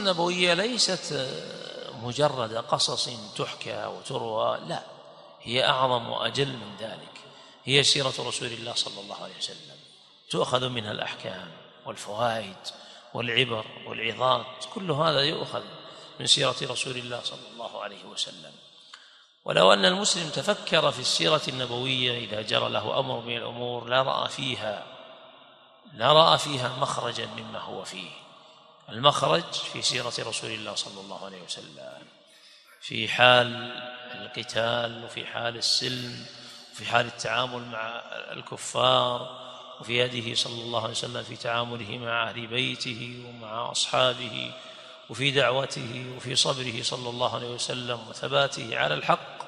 النبوية ليست مجرد قصص تحكى وتروى، لا، هي أعظم وأجل من ذلك. هي سيرة رسول الله صلى الله عليه وسلم، تؤخذ منها الأحكام والفوائد والعبر والعظات، كل هذا يؤخذ من سيرة رسول الله صلى الله عليه وسلم. ولو أن المسلم تفكر في السيرة النبوية إذا جرى له أمر من الأمور لا رأى فيها مخرجا مما هو فيه. المخرج في سيرة رسول الله صلى الله عليه وسلم في حال القتال، وفي حال السلم، وفي حال التعامل مع الكفار، وفي يده صلى الله عليه وسلم في تعامله مع أهل بيته ومع أصحابه، وفي دعوته، وفي صبره صلى الله عليه وسلم وثباته على الحق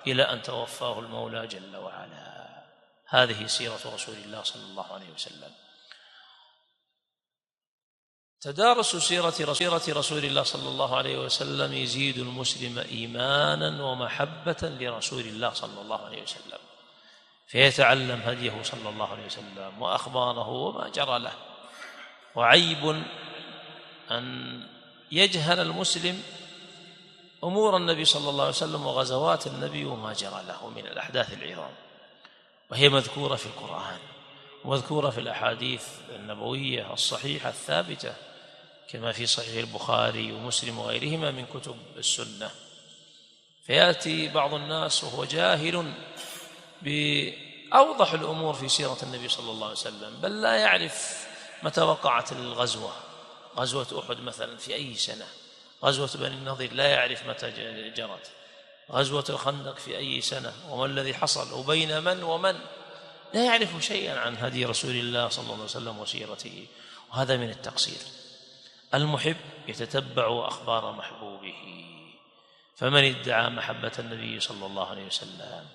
إلى أن توفاه المولى جل وعلا. هذه سيرة رسول الله صلى الله عليه وسلم. تدارس سيرة رسول الله صلى الله عليه وسلم يزيد المسلم إيمانا ومحبة لرسول الله صلى الله عليه وسلم، فيتعلم هديه صلى الله عليه وسلم وأخباره وما جرى له. وعيب أن يجهل المسلم أمور النبي صلى الله عليه وسلم وغزوات النبي وما جرى له من الأحداث العظام، وهي مذكورة في القرآن ومذكورة في الأحاديث النبوية الصحيحة الثابتة، كما في صحيح البخاري ومسلم وغيرهما من كتب السنة. فيأتي بعض الناس وهو جاهل بأوضح الأمور في سيرة النبي صلى الله عليه وسلم، بل لا يعرف متى وقعت الغزوة، غزوة أحد مثلا في أي سنة، غزوة بني النضير لا يعرف متى جرت، غزوة الخندق في أي سنة، وما الذي حصل وبين من ومن، لا يعرف شيئا عن هدي رسول الله صلى الله عليه وسلم وسيرته. وهذا من التقصير. المحب يتتبع أخبار محبوبه، فمن ادعى محبة النبي صلى الله عليه وسلم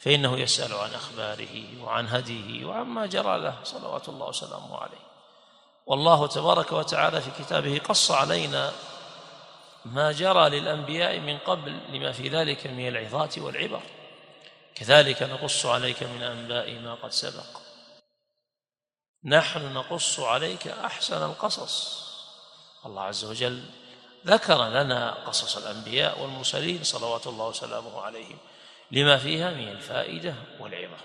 فإنه يسأل عن أخباره وعن هديه وعما جرى له صلوات الله وسلامه عليه. والله تبارك وتعالى في كتابه قص علينا ما جرى للأنبياء من قبل لما في ذلك من العظات والعبر، كذلك نقص عليك من أنباء ما قد سبق. نحن نقص عليك أحسن القصص. الله عز وجل ذكر لنا قصص الأنبياء والمرسلين صلوات الله وسلامه عليهم لما فيها من الفائدة والعبر.